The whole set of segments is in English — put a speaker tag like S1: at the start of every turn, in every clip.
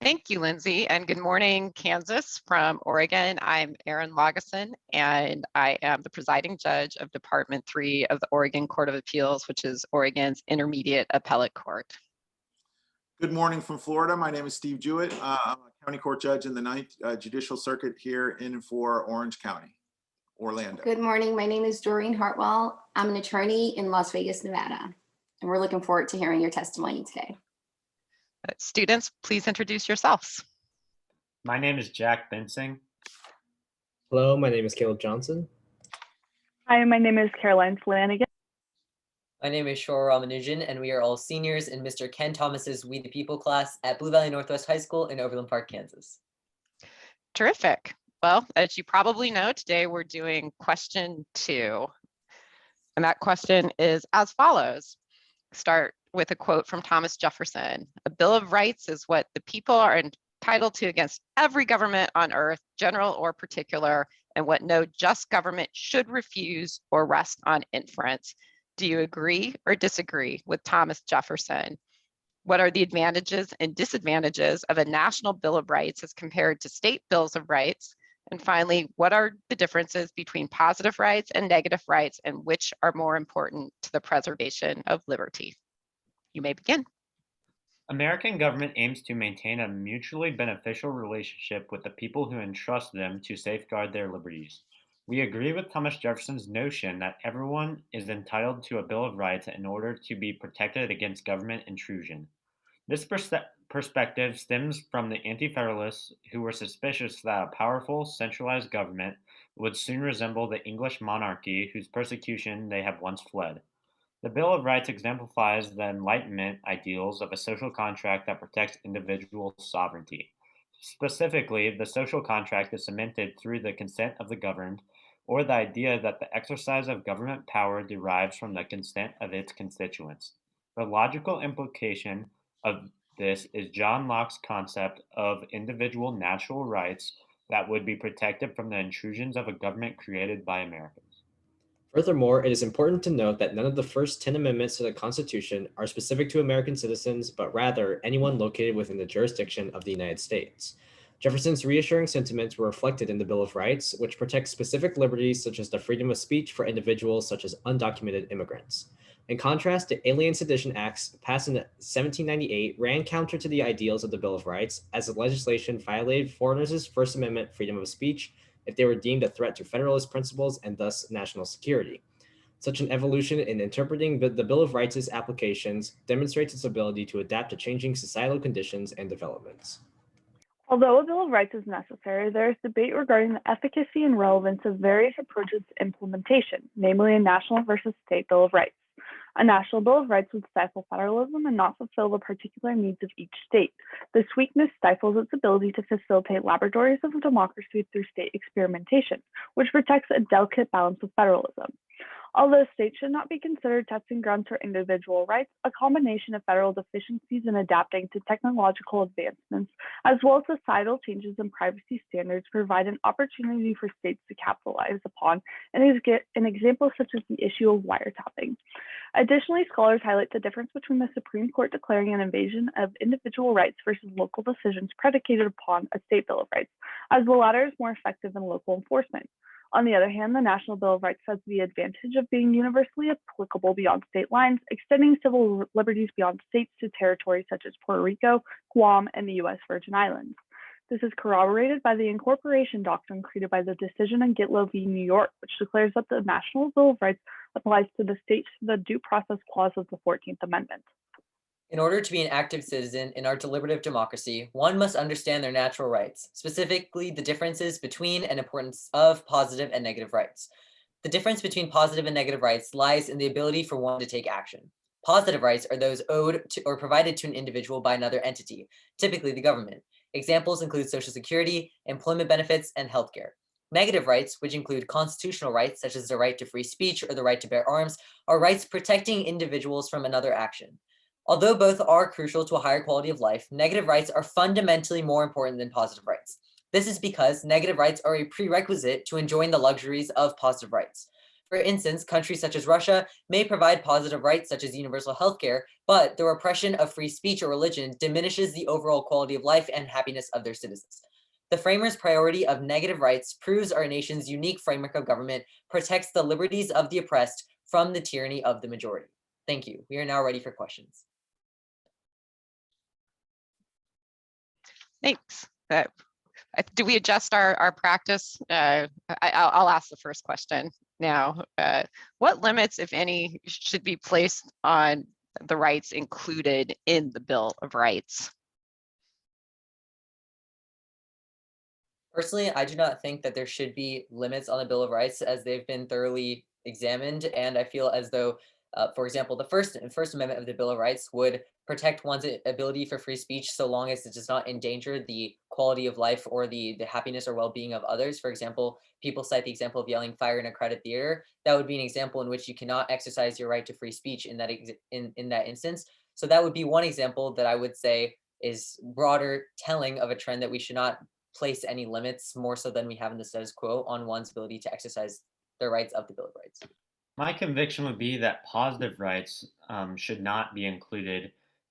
S1: Thank you, Lindsay, and good morning, Kansas from Oregon. I'm Erin Lageson, and I am the presiding judge of Department 3 of the Oregon Court of Appeals, which is Oregon's Intermediate Appellate Court.
S2: Good morning from Florida. My name is Steve Jewett. I'm a county court judge in the Ninth Judicial Circuit here in and for Orange County, Orlando.
S3: Good morning. My name is Doreen Hartwell. I'm an attorney in Las Vegas, Nevada, and we're looking forward to hearing your testimony today.
S1: Students, please introduce yourselves.
S4: My name is Jack Bensing.
S5: Hello, my name is Caleb Johnson.
S6: Hi, my name is Caroline Flanagan.
S7: My name is Shora Ramanujan, and we are all seniors in Mr. Ken Thomas's We the People class at Blue Valley Northwest High School in Overland Park, Kansas.
S1: Terrific. Well, as you probably know, today we're doing question 2. And that question is as follows. Start with a quote from Thomas Jefferson. A Bill of Rights is what the people are entitled to against every government on earth, general or particular, and what no just government should refuse or rest on inference. Do you agree or disagree with Thomas Jefferson? What are the advantages and disadvantages of a national Bill of Rights as compared to state bills of rights? And finally, what are the differences between positive rights and negative rights, and which are more important to the preservation of liberty? You may begin.
S4: American government aims to maintain a mutually beneficial relationship with the people who entrust them to safeguard their liberties. We agree with Thomas Jefferson's notion that everyone is entitled to a Bill of Rights in order to be protected against government intrusion. This perspective stems from the Anti-Federalists, who were suspicious that a powerful, centralized government would soon resemble the English monarchy whose persecution they have once fled. The Bill of Rights exemplifies the Enlightenment ideals of a social contract that protects individual sovereignty. Specifically, the social contract is cemented through the consent of the governed, or the idea that the exercise of government power derives from the consent of its constituents. The logical implication of this is John Locke's concept of individual natural rights that would be protected from the intrusions of a government created by Americans.
S5: Furthermore, it is important to note that none of the first 10 amendments to the Constitution are specific to American citizens, but rather anyone located within the jurisdiction of the United States. Jefferson's reassuring sentiments were reflected in the Bill of Rights, which protects specific liberties such as the freedom of speech for individuals such as undocumented immigrants. In contrast, the Alien Sedition Acts passed in 1798 ran counter to the ideals of the Bill of Rights, as the legislation violated foreigners' First Amendment freedom of speech if they were deemed a threat to Federalist principles and thus national security. Such an evolution in interpreting the Bill of Rights' applications demonstrates its ability to adapt to changing societal conditions and developments.
S6: Although a Bill of Rights is necessary, there is debate regarding the efficacy and relevance of various approaches to implementation, namely a national versus state Bill of Rights. A national Bill of Rights would stifle federalism and not fulfill the particular needs of each state. This weakness stifles its ability to facilitate laboratories of democracy through state experimentation, which protects a delicate balance of federalism. Although states should not be considered testing grounds for individual rights, a combination of federal deficiencies in adapting to technological advancements, as well as societal changes in privacy standards, provide an opportunity for states to capitalize upon an example such as the issue of wiretapping. Additionally, scholars highlight the difference between the Supreme Court declaring an invasion of individual rights versus local decisions predicated upon a state Bill of Rights, as the latter is more effective in local enforcement. On the other hand, the National Bill of Rights has the advantage of being universally applicable beyond state lines, extending civil liberties beyond states to territories such as Puerto Rico, Guam, and the U.S. Virgin Islands. This is corroborated by the incorporation doctrine created by the decision in Gitlow v. New York, which declares that the National Bill of Rights applies to the states the due process clause of the 14th Amendment.
S7: In order to be an active citizen in our deliberative democracy, one must understand their natural rights, specifically the differences between and importance of positive and negative rights. The difference between positive and negative rights lies in the ability for one to take action. Positive rights are those owed to or provided to an individual by another entity, typically the government. Examples include Social Security, employment benefits, and healthcare. Negative rights, which include constitutional rights such as the right to free speech or the right to bear arms, are rights protecting individuals from another action. Although both are crucial to a higher quality of life, negative rights are fundamentally more important than positive rights. This is because negative rights are a prerequisite to enjoying the luxuries of positive rights. For instance, countries such as Russia may provide positive rights such as universal healthcare, but the repression of free speech or religion diminishes the overall quality of life and happiness of their citizens. The framers' priority of negative rights proves our nation's unique framework of government protects the liberties of the oppressed from the tyranny of the majority. Thank you. We are now ready for questions.
S1: Thanks. Do we adjust our practice? I'll ask the first question now. What limits, if any, should be placed on the rights included in the Bill of Rights?
S7: Personally, I do not think that there should be limits on the Bill of Rights as they've been thoroughly examined. And I feel as though, for example, the First Amendment of the Bill of Rights would protect one's ability for free speech so long as it does not endanger the quality of life or the happiness or well-being of others. For example, people cite the example of yelling fire in a crowded theater. That would be an example in which you cannot exercise your right to free speech in that instance. So that would be one example that I would say is broader telling of a trend that we should not place any limits more so than we have in the status quo on one's ability to exercise the rights of the Bill of Rights.
S4: My conviction would be that positive rights should not be included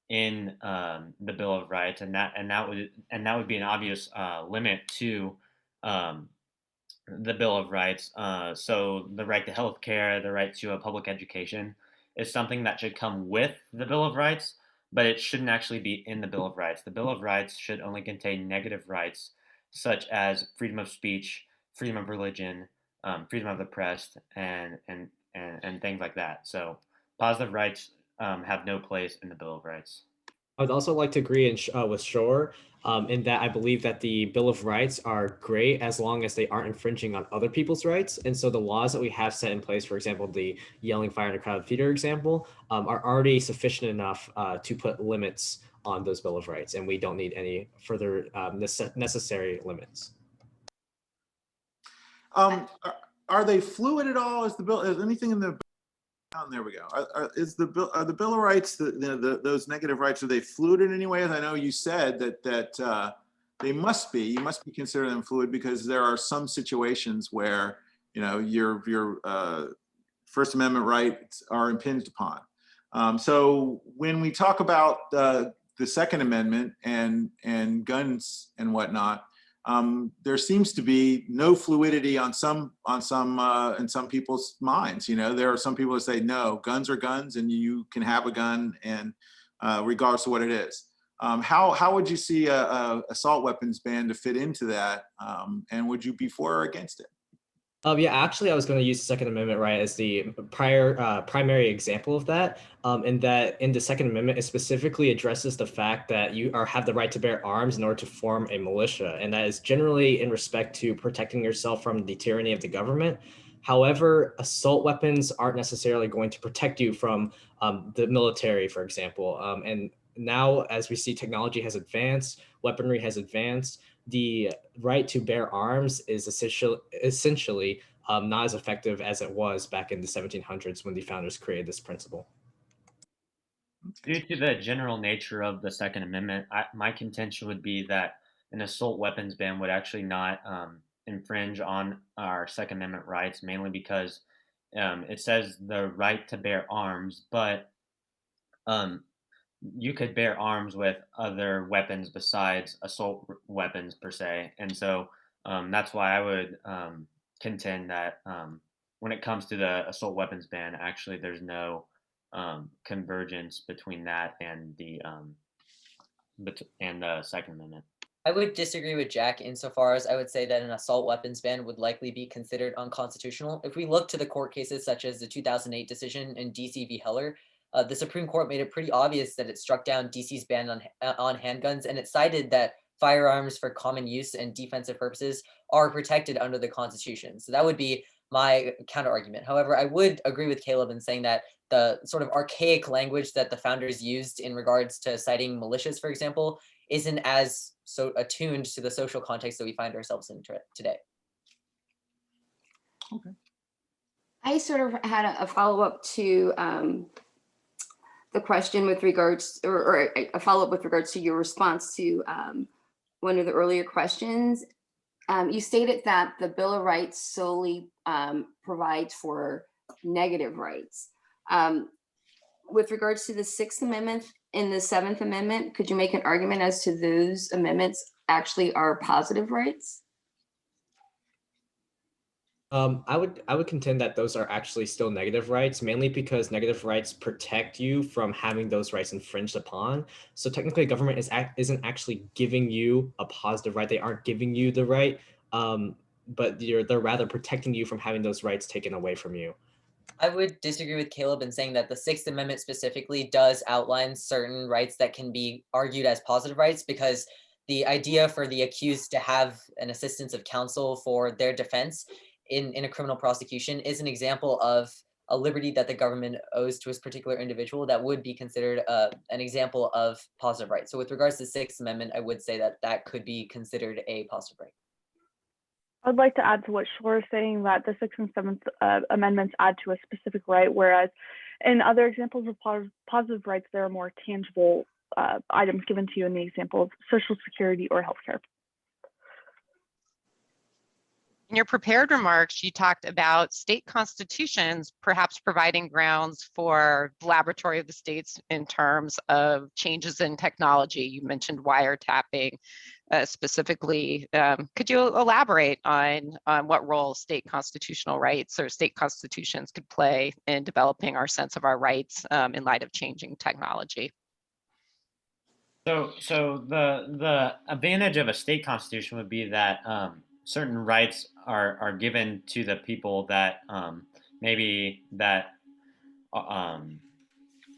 S4: in the Bill of Rights, and that would be an obvious limit to the Bill of Rights. So the right to health care, the right to a public education, is something that should come with the Bill of Rights, but it shouldn't actually be in the Bill of Rights. The Bill of Rights should only contain negative rights, such as freedom of speech, freedom of religion, freedom of the press, and things like that. So positive rights have no place in the Bill of Rights.
S5: I would also like to agree with Shore in that I believe that the Bill of Rights are great as long as they aren't infringing on other people's rights. And so the laws that we have set in place, for example, the yelling fire in a crowded theater example, are already sufficient enough to put limits on those Bill of Rights, and we don't need any further necessary limits.
S2: Are they fluid at all? Is anything in the there we go. Are the Bill of Rights, those negative rights, are they fluid in any way? As I know you said that they must be. You must be considering them fluid because there are some situations where your First Amendment rights are impinged upon. So when we talk about the Second Amendment and guns and whatnot, there seems to be no fluidity in some people's minds. There are some people that say no, guns are guns, and you can have a gun, and regardless of what it is. How would you see a assault weapons ban to fit into that? And would you be for or against it?
S5: Yeah, actually, I was going to use the Second Amendment right as the primary example of that. In that, in the Second Amendment, it specifically addresses the fact that you have the right to bear arms in order to form a militia, and that is generally in respect to protecting yourself from the tyranny of the government. However, assault weapons aren't necessarily going to protect you from the military, for example. And now, as we see, technology has advanced, weaponry has advanced. The right to bear arms is essentially not as effective as it was back in the 1700s when the founders created this principle.
S4: Due to the general nature of the Second Amendment, my contention would be that an assault weapons ban would actually not infringe on our Second Amendment rights, mainly because it says the right to bear arms, but you could bear arms with other weapons besides assault weapons per se. And so that's why I would contend that when it comes to the assault weapons ban, actually there's no convergence between that and the Second Amendment.
S7: I would disagree with Jack insofar as I would say that an assault weapons ban would likely be considered unconstitutional. If we look to the court cases such as the 2008 decision in DC v. Heller, the Supreme Court made it pretty obvious that it struck down DC's ban on handguns, and it cited that firearms for common use and defensive purposes are protected under the Constitution. So that would be my counter argument. However, I would agree with Caleb in saying that the sort of archaic language that the founders used in regards to citing militias, for example, isn't as so attuned to the social context that we find ourselves in today.
S2: Okay.
S3: I sort of had a follow-up to the question with regards, or a follow-up with regards to your response to one of the earlier questions. You stated that the Bill of Rights solely provides for negative rights. With regards to the Sixth Amendment and the Seventh Amendment, could you make an argument as to those amendments actually are positive rights?
S5: I would contend that those are actually still negative rights, mainly because negative rights protect you from having those rights infringed upon. So technically, government isn't actually giving you a positive right. They aren't giving you the right, but they're rather protecting you from having those rights taken away from you.
S7: I would disagree with Caleb in saying that the Sixth Amendment specifically does outline certain rights that can be argued as positive rights, because the idea for the accused to have an assistance of counsel for their defense in a criminal prosecution is an example of a liberty that the government owes to a particular individual that would be considered an example of positive right. So with regards to the Sixth Amendment, I would say that that could be considered a positive right.
S6: I'd like to add to what Shore is saying, that the Sixth and Seventh Amendments add to a specific right, whereas in other examples of positive rights, there are more tangible items given to you in the example of Social Security or healthcare.
S1: In your prepared remarks, you talked about state constitutions perhaps providing grounds for the laboratory of the states in terms of changes in technology. You mentioned wiretapping specifically. Could you elaborate on what role state constitutional rights or state constitutions could play in developing our sense of our rights in light of changing technology?
S4: So the advantage of a state constitution would be that certain rights are given to the people that maybe that are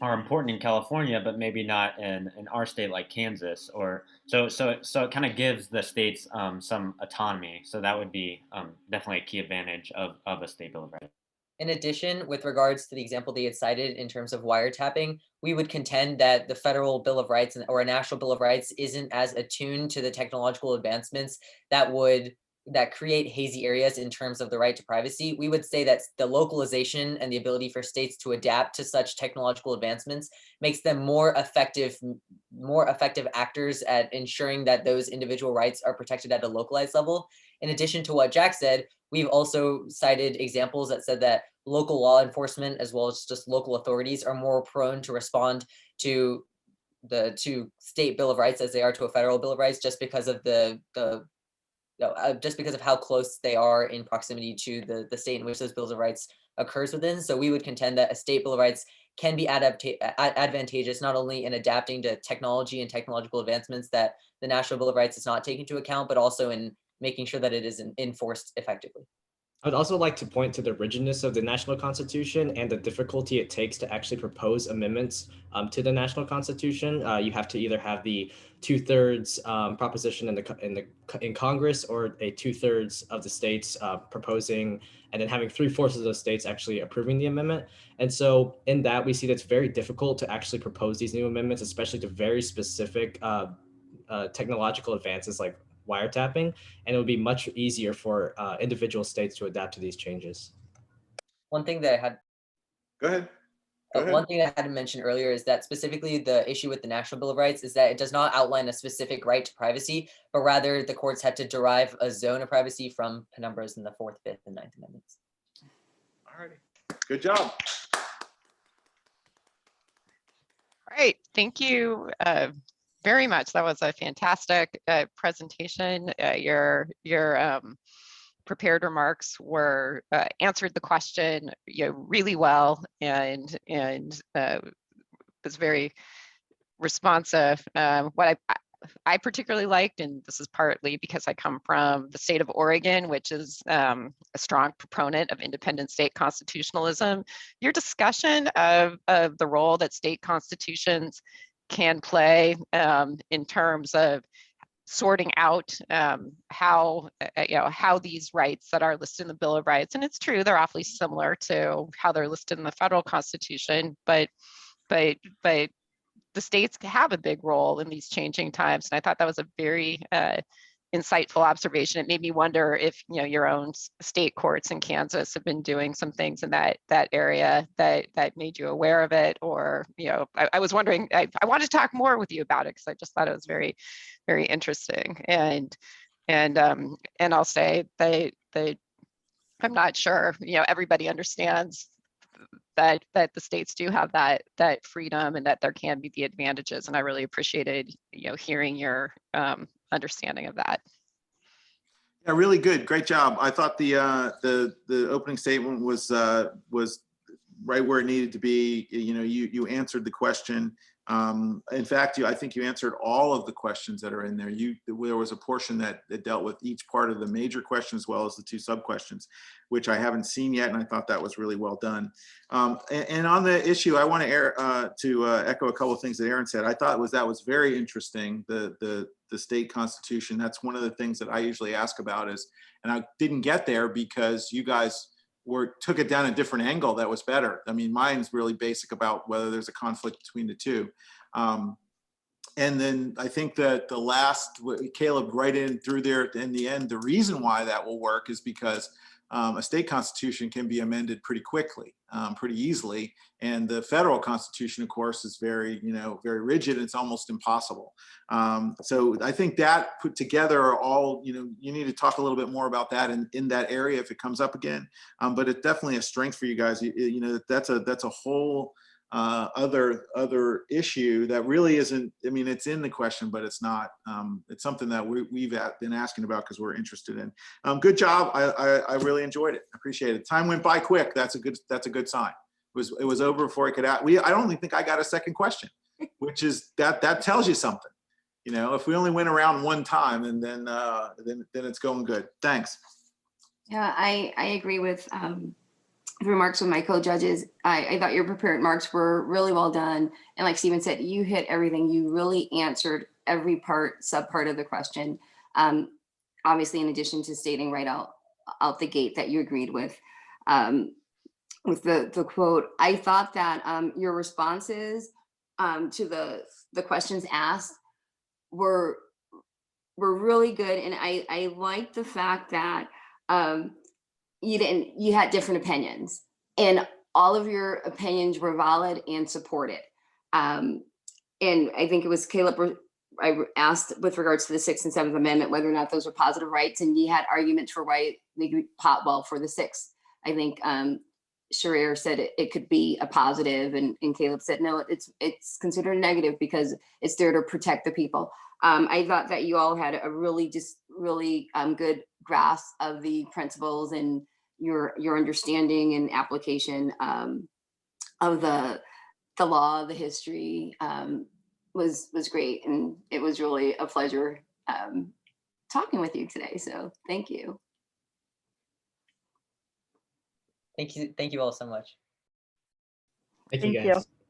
S4: important in California, but maybe not in our state like Kansas. Or so it kind of gives the states some autonomy. So that would be definitely a key advantage of a state bill of rights.
S7: In addition, with regards to the example they had cited in terms of wiretapping, we would contend that the federal Bill of Rights or a national Bill of Rights isn't as attuned to the technological advancements that create hazy areas in terms of the right to privacy. We would say that the localization and the ability for states to adapt to such technological advancements makes them more effective actors at ensuring that those individual rights are protected at a localized level. In addition to what Jack said, we've also cited examples that said that local law enforcement, as well as just local authorities, are more prone to respond to state Bill of Rights as they are to a federal Bill of Rights, just because of just because of how close they are in proximity to the state in which those bills of rights occurs within. So we would contend that a state bill of rights can be advantageous not only in adapting to technology and technological advancements that the National Bill of Rights does not take into account, but also in making sure that it is enforced effectively.
S5: I would also like to point to the rigidness of the national constitution and the difficulty it takes to actually propose amendments to the national constitution. You have to either have the 2/3 proposition in Congress, or a 2/3 of the states proposing, and then having 3/4 of the states actually approving the amendment. And so in that, we see that it's very difficult to actually propose these new amendments, especially to very specific technological advances like wiretapping, and it would be much easier for individual states to adapt to these changes.
S7: One thing that I had
S2: Go ahead. Go ahead.
S7: One thing I had to mention earlier is that specifically the issue with the National Bill of Rights is that it does not outline a specific right to privacy, but rather the courts had to derive a zone of privacy from penumbras in the 4th, 5th, and 9th Amendments.
S2: All righty. Good job.
S1: All right, thank you very much. That was a fantastic presentation. Your prepared remarks were answered the question really well, and was very responsive. What I particularly liked, and this is partly because I come from the state of Oregon, which is a strong proponent of independent state constitutionalism, your discussion of the role that state constitutions can play in terms of sorting out how these rights that are listed in the Bill of Rights, and it's true they're awfully similar to how they're listed in the federal Constitution, but the states have a big role in these changing times, and I thought that was a very insightful observation. It made me wonder if your own state courts in Kansas have been doing some things in that area that made you aware of it, or I was wondering. I wanted to talk more with you about it because I just thought it was very, very interesting. And I'll say that I'm not sure everybody understands that the states do have that freedom and that there can be the advantages. And I really appreciated, hearing your understanding of that.
S2: Yeah, really good. Great job. I thought the opening statement was right where it needed to be. You answered the question. In fact, I think you answered all of the questions that are in there. There was a portion that dealt with each part of the major question as well as the two sub questions, which I haven't seen yet, and I thought that was really well done. And on the issue, I want to echo a couple of things that Aaron said. I thought that was very interesting. The state constitution. That's one of the things that I usually ask about and I didn't get there because you guys took it down a different angle that was better. I mean, mine's really basic about whether there's a conflict between the two. And then I think that the last, Caleb right in through there in the end, the reason why that will work is because a state constitution can be amended pretty quickly, pretty easily. And the federal constitution, of course, is very rigid. It's almost impossible. So I think that put together are all, you need to talk a little bit more about that in that area if it comes up again. But it's definitely a strength for you guys. That's a whole other issue that really isn't, I mean, it's in the question, but it's not, it's something that we've been asking about because we're interested in. Good job. I really enjoyed it. Appreciate it. Time went by quick. That's a good sign. It was over before I could ask. I don't even think I got a second question, which is that tells you something. If we only went around one time and then it's going good. Thanks.
S3: Yeah, I agree with the remarks of my co-judges. I thought your prepared remarks were really well done. And like Stephen said, you hit everything. You really answered every sub part of the question. Obviously, in addition to stating right out the gate that you agreed with the quote. I thought that your responses to the questions asked were really good. And I liked the fact that you had different opinions and all of your opinions were valid and supported. And I think it was Caleb, I asked with regards to the 6th and 7th Amendment, whether or not those were positive rights. And you had arguments for why they could for the 6th. I think Sharir said it could be a positive, and Caleb said, no, it's considered negative because it's there to protect the people. I thought that you all had a really good grasp of the principles and your understanding and application of the law, the history was great. And it was really a pleasure talking with you today. So thank you.
S7: Thank you all so much.
S5: Thank you,
S6: Thank you.
S5: guys.